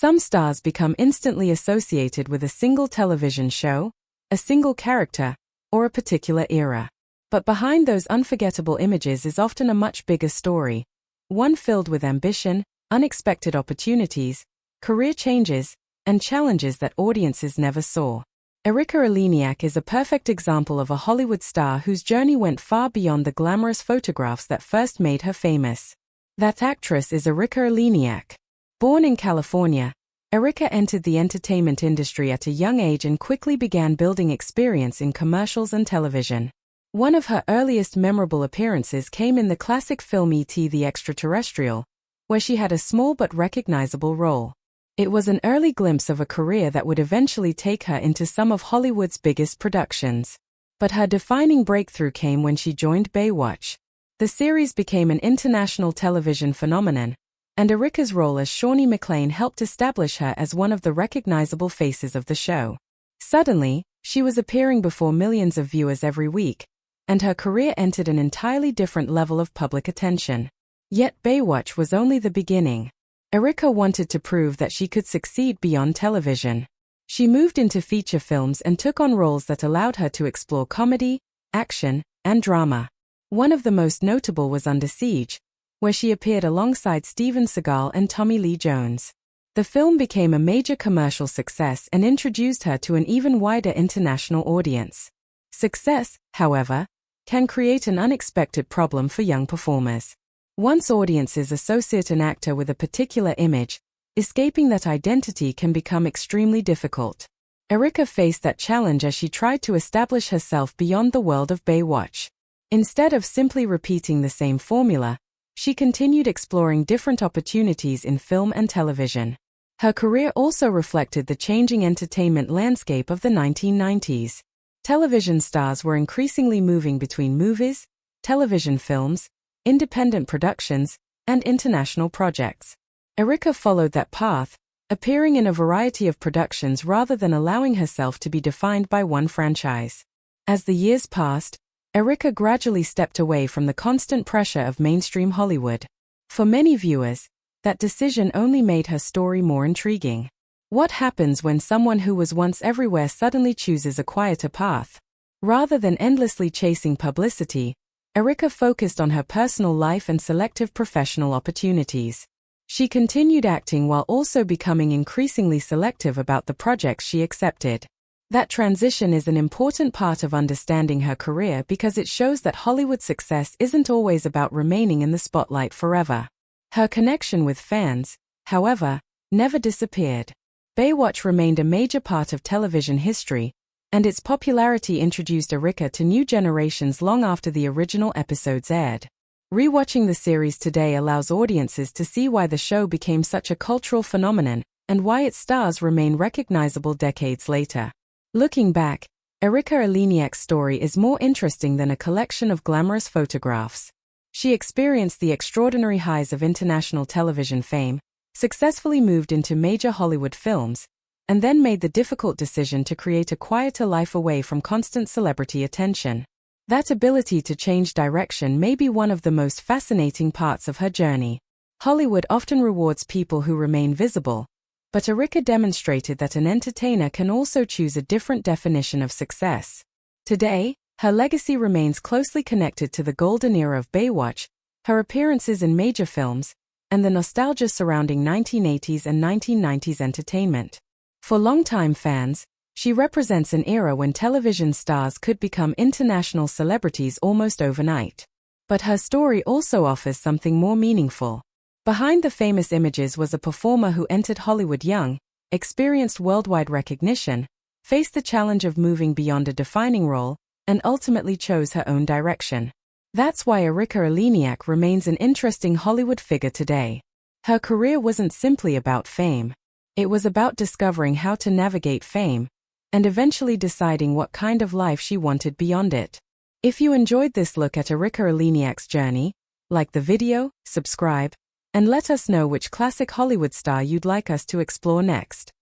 Some stars become instantly associated with a single television show, a single character, or a particular era. But behind those unforgettable images is often a much bigger story, one filled with ambition, unexpected opportunities, career changes, and challenges that audiences never saw. Erika Eleniak is a perfect example of a Hollywood star whose journey went far beyond the glamorous photographs that first made her famous. That actress is Erika Eleniak. Born in California, Erika entered the entertainment industry at a young age and quickly began building experience in commercials and television. One of her earliest memorable appearances came in the classic film E.T. the Extraterrestrial, where she had a small but recognizable role. It was an early glimpse of a career that would eventually take her into some of Hollywood's biggest productions. But her defining breakthrough came when she joined Baywatch. The series became an international television phenomenon, and Erika's role as Shawnee MacLaine helped establish her as one of the recognizable faces of the show. Suddenly, she was appearing before millions of viewers every week, and her career entered an entirely different level of public attention. Yet Baywatch was only the beginning. Erika wanted to prove that she could succeed beyond television. She moved into feature films and took on roles that allowed her to explore comedy, action, and drama. One of the most notable was Under Siege, where she appeared alongside Steven Seagal and Tommy Lee Jones. The film became a major commercial success and introduced her to an even wider international audience. Success, however, can create an unexpected problem for young performers. Once audiences associate an actor with a particular image, escaping that identity can become extremely difficult. Erika faced that challenge as she tried to establish herself beyond the world of Baywatch. Instead of simply repeating the same formula, she continued exploring different opportunities in film and television. Her career also reflected the changing entertainment landscape of the 1990s. Television stars were increasingly moving between movies, television films, independent productions, and international projects. Erika followed that path, appearing in a variety of productions rather than allowing herself to be defined by one franchise. As the years passed, Erika gradually stepped away from the constant pressure of mainstream Hollywood. For many viewers, that decision only made her story more intriguing. What happens when someone who was once everywhere suddenly chooses a quieter path? Rather than endlessly chasing publicity, Erika focused on her personal life and selective professional opportunities. She continued acting while also becoming increasingly selective about the projects she accepted. That transition is an important part of understanding her career because it shows that Hollywood success isn't always about remaining in the spotlight forever. Her connection with fans, however, never disappeared. Baywatch remained a major part of television history, and its popularity introduced Erika to new generations long after the original episodes aired. Rewatching the series today allows audiences to see why the show became such a cultural phenomenon and why its stars remain recognizable decades later. Looking back, Erika Eleniak's story is more interesting than a collection of glamorous photographs. She experienced the extraordinary highs of international television fame, successfully moved into major Hollywood films, and then made the difficult decision to create a quieter life away from constant celebrity attention. That ability to change direction may be one of the most fascinating parts of her journey. Hollywood often rewards people who remain visible, but Erika demonstrated that an entertainer can also choose a different definition of success. Today, her legacy remains closely connected to the golden era of Baywatch, her appearances in major films, and the nostalgia surrounding 1980s and 1990s entertainment. For longtime fans, she represents an era when television stars could become international celebrities almost overnight. But her story also offers something more meaningful. Behind the famous images was a performer who entered Hollywood young, experienced worldwide recognition, faced the challenge of moving beyond a defining role, and ultimately chose her own direction. That's why Erika Eleniak remains an interesting Hollywood figure today. Her career wasn't simply about fame. It was about discovering how to navigate fame, and eventually deciding what kind of life she wanted beyond it. If you enjoyed this look at Erika Eleniak's journey, like the video, subscribe, and let us know which classic Hollywood star you'd like us to explore next.